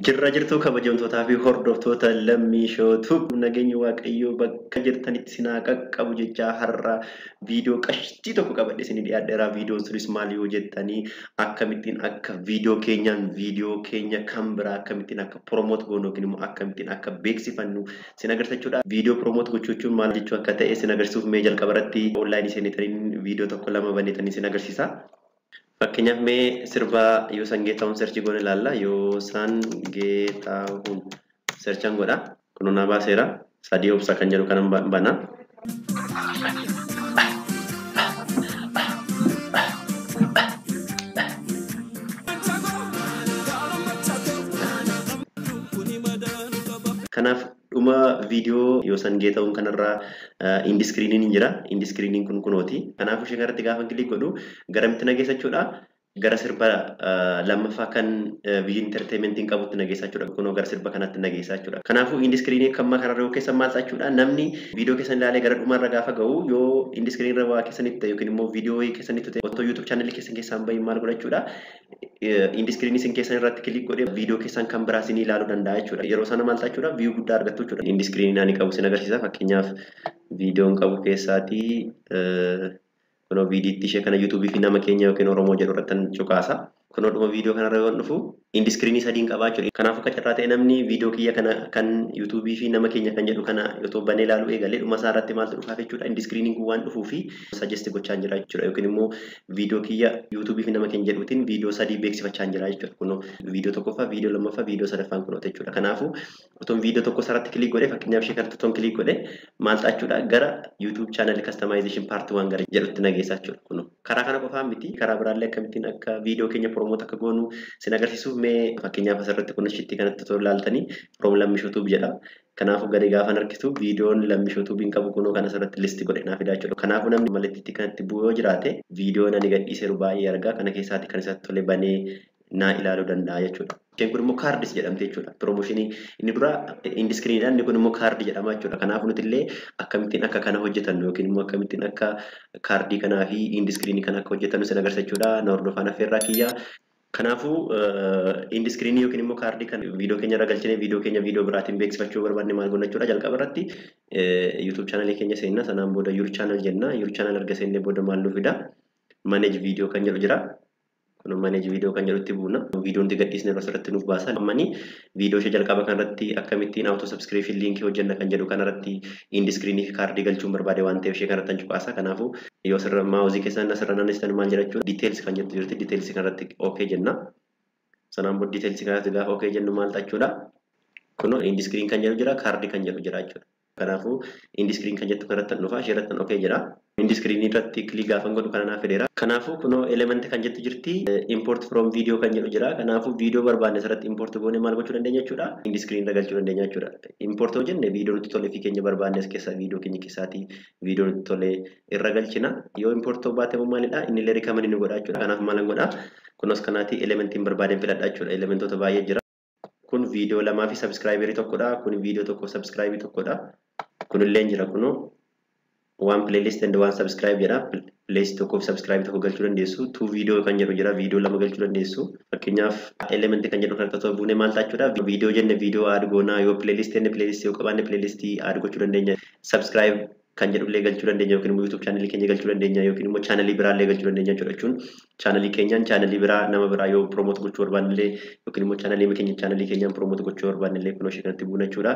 Jirra jirtuu kabajamtootaa fi hordoftoota lammii shootuu nageenya waaqayyoo bakka jirtanitti sinaa qaqqabu jechaa har'a viidiyoo qashtii tokko qabadhe isinii dhiyaadheera. Viidiyoon sunis maal yoo jettanii akkamittiin akka viidiyoo keenya kan biraa akkamittiin akka promoot goonu yookiin immoo akkamittiin akka beeksifannu sin agarsiisachuudha. Viidiyoo promoot gochuun maal jechuu akka ta'e sin agarsiisuuf mee jalqaba irratti onlaayinii seenitaniin viidiyoo tokko lama banitanii sin agarsiisa. Fakkeenyaaf mee sirba Yoosan Geetahuun searchii goone ilaalla. Yoosan Geetahuun searchaan godha. Kun na baaseera. Sadii obsa kan jedhu kanan bana. Kanaaf dhuma viidiyoo Yoosan Geetahuun kanarraa indiskiriiniin hin jira. Indiskiriiniin kun kunooti. Kanaaf ishee irratti gaafa kilik godhu garamitti nageessa jechuudha. Gara sirba lammaffaa kan biyyi entertainmentiin qabutti nageessa jechuudha. Kunoo gara sirba kanatti nageessa jechuudha. Kanaafuu indiskiriinii kan kanarra yoo keessan maal jechuudha. Namni viidiyoo keessan ilaalee gara dhumarra gaafa gahu yoo indiskiriinirra waa keessanitti ta'e yookiin immoo viidiyoo keessanitti ta'e otoo YouTube channel keessan keessaan bahin maal godha jechuudha. Indiskiriinii sin keessan irratti kilik godhee viidiyoo keessan kan biraa isin ilaaluu danda'a jechuudha. Yeroo sana maal jechuudha viyuu guddaa argattu jechuudha. Indiskiriinii ani qabu sin agarsiisa. Fakkeenyaaf viidiyoon qabu keessaatii kuno viidiyotti ishee kana YouTube fi nama keenya yookiin Oromoo jedhu irratti cuqaasa. Kuno dhuma viidiyoo kanarra yoo dhufu indiskiriinii sadiin qabaa jechuudha. Kanaafuu akka carraa ta'e namni viidiyoo kiyya kana kan YouTube fi nama keenya kan jedhu kana yoo banee ilaalu eegalee dhuma isaa irratti maaltu dhufaaf jechuudha. Indiskiriiniin kun waan dhufuu fi suggest gochaa jira jechuudha. Yookiin immoo viidiyoo kiyya YouTube fi nama keenya jedhutiin viidiyoo sadii beeksifachaa jira jechuudha. Kuno viidiyoo tokkoffaa, viidiyoo lammaffaa, viidiyoo sadaffaan kunoota jechuudha. Kanaafuu otoon viidiyoo tokko sarratti kilik godhee fakkeenyaaf ishee kanatti otoon kilik godhee maal jechuudha gara YouTube channel customization part 1 gara jedhutti nageessa jechuudha. Kuno karaa kana qofaan miti karaa biraallee akkamittiin akka viidiyoo keenya promoot akka goonu sin agarsiisuuf mee fakkeenyaaf asirratti kun shitti kanatti tolu ilaaltanii from lammishootuub jedha. Kanaafuu gadi gaafa harkisu viidiyoon lammishootuubiin qabu kunoo kan asirratti listi godhe naaf fidaa jechuudha. Kanaafuu namni mallattiitti kanatti bu'uu yoo jiraate viidiyoon ani gadhiiseeru baay'ee argaa kana keessaatti kan isatti tole banee naa ilaaluu danda'a jechuudha. Isheen kun immoo kaardis jedhamte jechuudha. Piroomooshinii inni dura indiskiriinidhaan inni kun immoo kaardii jedhama jechuudha. Kanaafuu nuti illee akkamittiin akka kana hojjetannu yookiin immoo akkamittiin akka kaardii kanaa fi indiskiriinii kana akka hojjetannu sin agarsiisa jechuudha. Na hordofaan affeerraa kiyyaa. Kanaafuu indiskiriinii yookiin immoo kaardii kan viidiyoo keenya irra galchine viidiyoo keenya viidiyoo biraatiin beeksifachuu barbaanne maal goona jechuudha. Jalqaba irratti YouTube channelii keenya seenna sanaan booda Your channel jenna. Your channel erga seennee booda maal nu fida? Manage viidiyoo kan jedhu jira. Kun manage viidiyoo kan jedhutti buuna. Viidiyoon itti gadhiisne irratti nuuf baasa. Ammani viidiyoo ishee jalqaba kanarratti akkamittiin auto subscription linkii hojjenna kan jedhu kanarratti indiskiriinii fi kaardii galchuun barbaade waan ta'eef ishee kanarratti cuqaasa. Kanaafuu yoo sirra maawuzii keessan asirra naannessan maal jedha jechuudha. Details kan jettu jirti. Details kanarratti okay jenna. Sanaan booda details kanarratti gaafa okay jennu maal jechuudha. Kun indiskiriin kan jedhu jira, kaardii kan jedhu jira jechuudha. Kanaafuu indiskiriin kan jettu kanarratti dhufa ishee irratti okay jedha. Indiskiriinii irratti kilik gaafa godhu kana naaf fideera. Kanaafuu kunoo element kan jettu jirti. Import from video kan jedhu jira. Kanaafuu viidiyoo barbaanne asirratti import goone maal gochuu dandeenya jechuudha. Indiskiriinii irra galchuu dandeenya jechuudha. Import yoo jenne viidiyoo nutti tole fi keenya barbaanne as keessa viidiyoo keenya keessaatii viidiyoo nutti tole irra galchina. Yoo import baate maalidha inni illee rikaman inni godha jechuudha. Kanaaf maal godha kunos kanaati elementiin barbaadeen filadha jechuudha. Elementoota baay'ee jira. Kun viidiyoo lamaa fi subscriberii tokkodha. Kun viidiyoo tokko subscribe tokkodha. Kun illee jira kunoo one playlist and one subscribe jedha. Playlist tokko subscribe tokko galchuu dandeessu. Two video kan jedhu jira. Viidiyoo lama galchuu dandeessu. Fakkeenyaaf element kan jedhu kanatti otoo buune maal jechuudha. Viidiyoo jenne viidiyoo add goona yoo playlist jenne playlist yoo qabaanne playlist add gochuu dandeenya. Subscribe kan jedhu illee galchuu dandeenya yookiin immoo YouTube channel keenya galchuu dandeenya yookiin immoo channel biraa illee galchuu dandeenya jechuudha. Channel keenyaan channel biraa nama biraa yoo promote gochuu barbaanne illee yookiin immoo channel keenyaan promote gochuu barbaanne illee kunoo ishee kanatti buuna jechuudha.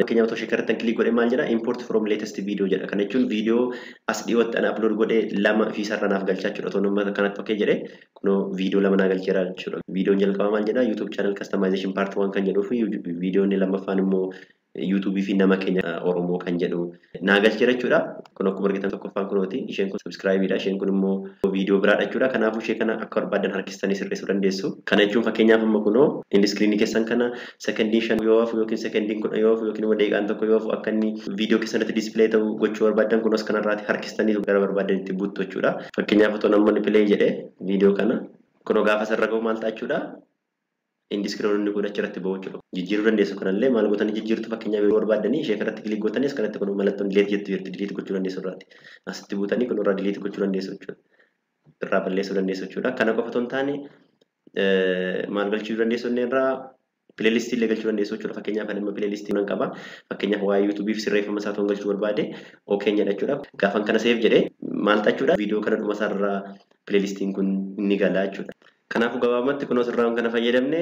Kenya otoo ishee kanarratti kilik godhee maal jedha import from latest video jedha. Kana jechuun viidiyoo as dhiyootti ani upload godhee lama fi sarara naaf galchaa jechuudha. Otoo nama kanatti okay jedhee kunoo viidiyoo lama naa galcheera jechuudha. Viidiyoon jalqaba maal jedha YouTube channel customization part 1 kan jedhuu fi viidiyoon lammaffaan immoo YouTube fi nama keenya Oromoo kan jedhu naa galcheera jechuudha. Kun akkuma argitan tokkoffaan kunooti. Isheen kun subscribe dha. Isheen kun immoo viidiyoo biraadha jechuudha. Kanaafuu ishee kana akka barbaadan harkistanii sirreessuu dandeessu. Kana jechuun fakkeenyaaf amma kunoo indiskiriinii keessan kana sekondii 5 yoo hafu yookiin sekondii 10 yoo hafu yookiin immoo daqiiqaan tokko yoo hafu akka inni viidiyoo keessanitti display ta'u gochuu barbaadan kunos kanarraati harkistanii gara barbaadanitti buuttu jechuudha. Fakkeenyaaf otoo namni play jedhee viidiyoo kana kunoo gaafa sarara gahu maal jechuudha. Indiskiriinonni kun achirratti bahu jechuudha. Jijjiiruu dandeessu kanallee maal gootanii jijjiirtu fakkeenyaaf yoo barbaadanii ishee kanatti kilik gootanii as kanatti kun mallattoon delete jettu jirti delete gochuu dandeessu irraati. Asitti buutanii kun irraa delete gochuu dandeessu jechuudha. Irraa balleessuu dandeessu jechuudha. Kana qofa otoo hin taane maal galchuu dandeessu inni irraa Playlist illee galchuu dandeessu jechuudha. Fakkeenyaaf ani playlist nan qaba. Fakkeenyaaf waa'ee YouTube fi sirreeffama isaa ta'uun galchuu barbaade okay jechuudha. Gaafan kana save jedhee maal jechuudha viidiyoo kana dhuma isaarraa playlistiin kun ni gala jechuudha. Kanaafuu gabaabumatti kun asirraa kana fayyadamne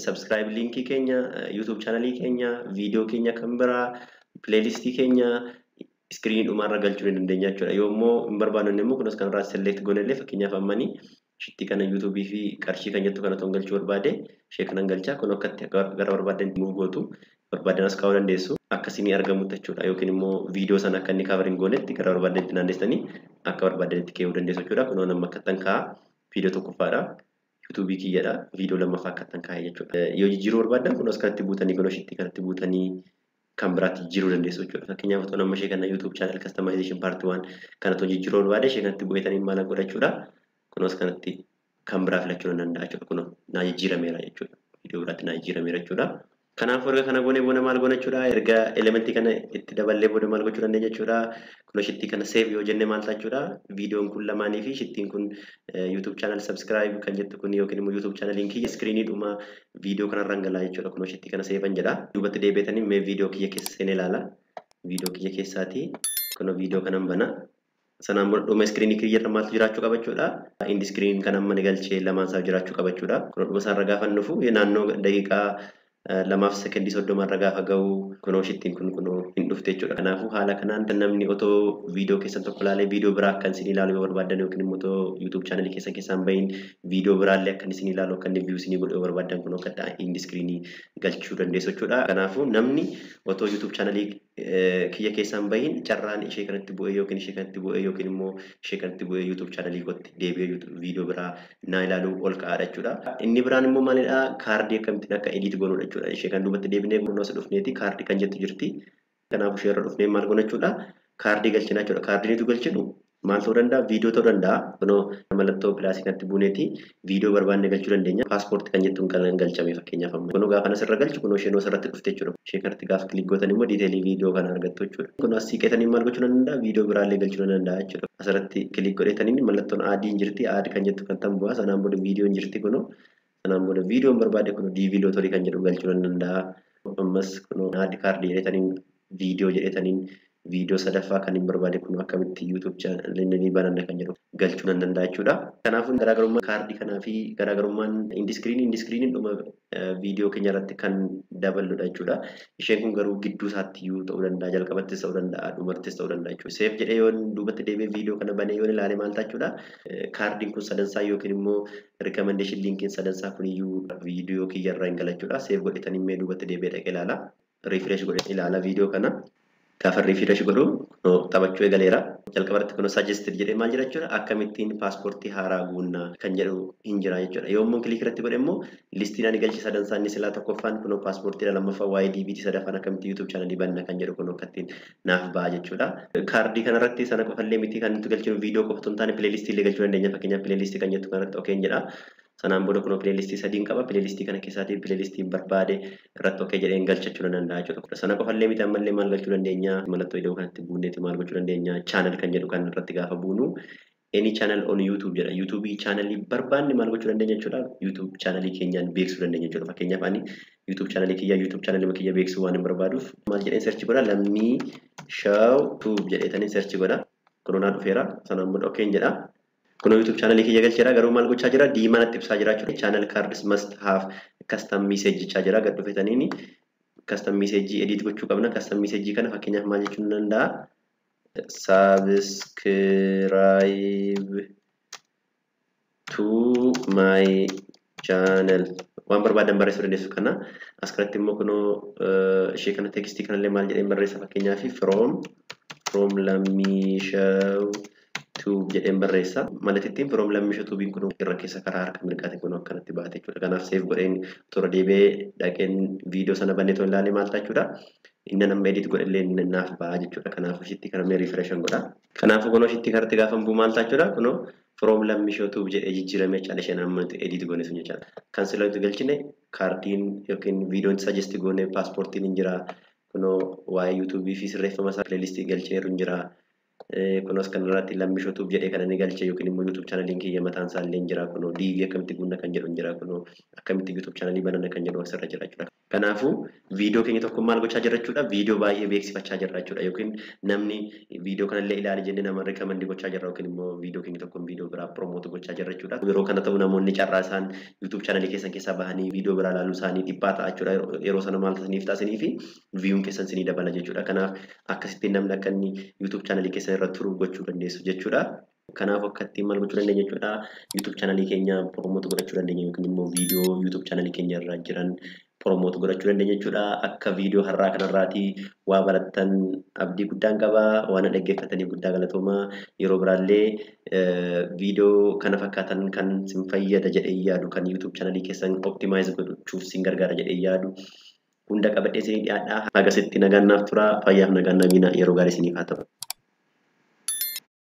subscribe linkii keenya YouTube channelii keenya viidiyoo keenya kan biraa playlistii keenya screen dhumarra galchuu dandeenya jechuudha. Yoommoo hin barbaanne immoo kunis kanarraa select goonellee fakkeenyaaf ammanii shitti kana YouTube fi qarshii kan jettu kana ton galchuu barbaade ishee kanan galchaa kun akkatti gara barbaadan move gootu barbaadan as kaa'uu dandeessu akkasiin argamu jechuudha. Yookiin immoo viidiyoo sana akka inni cover hin goonetti gara barbaadan naannessanii akka barbaadanitti keewuu dandeessu jechuudha. Kun nama akka tankaa viidiyoo tokkoffaadha. YouTube kiyyadha. Viidiyoo lammaffaa akka tankaa jechuudha. Yoo jijjiiruu barbaadan kun as kanatti buutanii kun shitti kanatti buutanii kan biraatti jijjiiruu dandeessu jechuudha. Fakkeenyaaf otoo nama ishee kana YouTube channel customization part 1 kanatu jijjiiruu barbaade ishee kanatti bu'eetanii maal godhachuudha. Kunis kanatti kan biraa filachuu danda'a jechuudha. Kun naa jijjiirameera jechuudha. Viidiyoo biraatti naa jijjiirameera jechuudha. Kanaafuu erga kana goonee booda maal goona jechuudha. Erga elementii kana itti daballee booda maal gochuu dandeenya jechuudha. Kun shitti kana save yoo jenne maal jechuudha. Viidiyoon kun lamaanii fi shittiin kun YouTube channel subscribe kan jettu kun yookiin immoo YouTube channel linkii screenii dhuma viidiyoo kanarra galaa jechuudha. Kun shitti kana save jedha. Duubatti deebi'etanii mee viidiyoo kiyya keessa seenee ilaala. Viidiyoo kiyya keessaati. Kun viidiyoo kanan bana. Sanaan booda dhuma screen kiyya maaltu jiraachuu qaba jechuudha. Indi screen kan amma ni galchee lamaan isaa jiraachuu qaba jechuudha. Kun dhuma isaarra gaafa dhufu naannoo daqiiqaa lamaaf sekendii 30 gaafa ga'u kunoo shittiin kun hin dhufte jechuudha. Kanaafuu haala kanaan namni otoo viidiyoo keessan tokko ilaalee viidiyoo biraa akka isin ilaalu yoo barbaadan yookiin immoo otoo YouTube channel keessan bahin viidiyoo biraallee akka isin ilaalu akka inni view isin godhu yoo barbaadan kun akka indi screen galchuu dandeessu jechuudha. Kanaafuu namni otoo YouTube channel kiyya keessan bahin carraan ishee kanatti bu'ee yookiin ishee kanatti bu'ee yookiin immoo ishee kanatti bu'ee YouTube channel kootti deebi'ee viidiyoo biraa naa ilaaluu ol ka'aadha jechuudha. Inni biraan immoo maalidha kaardii akkamittiin akka edit goonudha jechuudha. Ishee kan duubatti deebinee kun as dhufneeti kaardii kan jettu jirti. Kanaafuu ishee irra dhufnee maal goona jechuudha. Kaardii galchina jechuudha. Kaardii nuti galchinu maal ta'uu danda'a? Viidiyoo ta'uu danda'a. Kunoo mallattoo pilaasii kanatti buuneeti viidiyoo barbaanne galchuu dandeenya. Paaspoortii kan jettuun kan galchame fakkeenyaaf amma. Kunoo gaafa asirra galchu kunoo isheen asirratti dhufte jechuudha. Ishee kanatti gaafa kilik gootan immoo diiteelii viidiyoo kana argattu jechuudha. Kunoo as siqeetanii maal gochuu danda'a? Viidiyoo biraallee galchuu danda'a jechuudha. Asirratti kilik godheetanii mallattoon aadii hin jirti. Aadii kan jettu kan tan bu'aa. Sanaan booda viidiyoo hin jirti kunoo. Sanaan booda viidiyoon barbaade kunoo DV lootorii kan jedhu galchuu danda'a. Ammas kunoo aadii kaardii jedhetaniin viidiyoo jedhetaniin viidiyoo sadaffaa kan hin barbaade kun akkamitti YouTube channel ni bananna kan jedhu galchuu danda'a jechuudha. Kanaafuu garaagarummaan kaardii kanaa fi garaagarummaan indiskiriiniin dhuma viidiyoo keenya irratti kan daballudha jechuudha. Isheen kun garuu gidduu isaatti iyyuu ta'uu danda'a, jalqabattis ta'uu danda'a, dhumartis ta'uu danda'a jechuudha. Seef jedhee yoon duubatti deebi'ee viidiyoo kana banee yoon ilaale maal jechuudha. Kaardiin kun sadansaa yookiin immoo recommendation linkiin sadansaa kun iyyuu viidiyoo kiyya irraa hin galachuudha. Seef godhetanii mee duubatti deebi'ee dhaqee ilaala. Refresh godhee ilaala viidiyoo kana. Gaafa refresh godhu taphachuu eegaleera. Jalqabarratti kun suggested jedhee maal jira jechuudha. Akkamittiin paaspoortii haaraa guunnaa kan jedhu hin jira jechuudha. Yommuu kilik irratti godhe immoo listiin ani galche sadansaa inni silaa tokkoffaan kun paaspoortii lammaffaa waa'ee DBT sadaffaan akkamitti YouTube channel banna kan jedhu kun akkattiin naaf ba'a jechuudha. Kaardii kanarratti sana qofallee miti kan nuti galchinu viidiyoo qofa osoo hin taane pileelistii illee galchuu dandeenya. Fakkeenyaaf pileelistii kan jettu kanarratti okeen jedha. Sanaan booda kun pileelistii sadiin qaba. Pileelistii kana keessaatii pileelistiin barbaade irratti okee jedheen galchachuu danda'a jechuudha. Sana qofallee miti ammallee maal galchuu dandeenya? Mallattoo iddoo kanatti buuneeti maal gochuu dandeenya? Channel kan jedhu kan irratti gaafa buunu any channel on YouTube jedha. YouTube channel barbaanne maal gochuu dandeenya jechuudha. YouTube channel keenyaan beeksisuu dandeenya jechuudha. Fakkeenyaaf ani YouTube channel kiyya beeksisuu waan hin barbaaduuf maal jedheen search godha? Lammii Shaw Tube jedheetanii search godha. Kunoo dhufeera. Sanaan booda okeen jedha. Kun YouTube channel kiyya galcheera garuu maal gochaa jira? Diimaan itti ibsaa jira jechuudha. Channel cards must have custom message jechaa jira. Gad dhufeetaniini custom message edit gochuu qabna. Custom message kana fakkeenyaaf maal jechuun danda'a? Subscribe to my channel. Waan barbaadan barreessuu dandeessu kana. As kanatti immoo kunoo ishee kana tekstii kanallee maal jedheen barreessa fakkeenyaaf from Lammishaw Tube jedheen barreessa. Malatittiin from Lammishaw Tubiin kun irra keessa karaa harka mirgaatiin kun akkanatti baate jechuudha. Kanaaf seef godheen toora deebi'ee dhaqeen viidiyoo sana bannee toon ilaalee maal jechuudha. Inni nama edit godhellee naaf ba'a jechuudha. Kanaafuu shitti kana mee refreshan godha. Kanaafuu kunoo shitti karti gaafa buu maal jechuudha. Kunoo from Lammishaw Tube jedhee jijjiiramee caala isheen amma edit goone sun jechaadha. Kan silatti galchine kaardiin yookiin viidiyoon suggest goone paaspoortiin hin jira. Kunoo waa'ee YouTube fi sirreeffama isaa playlistii galcheeru hin jira. Kunis kan irratti lammishootuuf jedhee kan inni galche yookiin immoo YouTube chaanaliin kiyya mataan isaa illee jira kunoo DV akkamitti gunna kan jedhu jira kunoo akkamitti YouTube chaanalii banana kan jedhu asirra jira jechuudha. Kanaafuu viidiyoo keenya tokko maal gochaa jirra jechuudha. Viidiyoo baay'ee beeksifachaa jirra jechuudha yookiin namni viidiyoo kanallee ilaali jennee nama rekomandii gochaa jirra yookiin immoo viidiyoo keenya tokko viidiyoo biraa promoot gochaa jirra jechuudha. Yeroo kana ta'u namoonni carraa isaan YouTube chaanalii keessan keessaa bahanii viidiyoo biraa ilaaluu isaanii dhiphaa ta'a jechuudha. Yeroo sana maal tasaniif taasisanii fi viiyuun keessan sinii dabala jechuudha. Kanaaf akkasitti namni akka inni YouTube chaanalii keessan irra turuu gochuu dandeessu jechuudha. Kanaaf akkatti maal gochuu dandeenya jechuudha. YouTube chaanalii keenya promoot godhachuu dandeenya yookiin immoo viidiyoo YouTube chaanalii keenya irra jiran promoot godhachuu dandeenya jechuudha. Akka viidiyoo har'aa kanarraatii waa barattan abdii guddaan qaba. Waan dhaggeeffatanii guddaa galatoomaa. Yeroo biraallee viidiyoo kana fakkaatan kan sin fayyada jedhee yaadu kan YouTube chaanalii keessan optimaayiz gochuuf sin gargaara jedhee yaadu hunda qabadhee isinii dhiyaadha. Hagasitti nagaan naaf tura. Fayyaaf nagaan nageenya yeroo gaarii isiniif haa ta'u.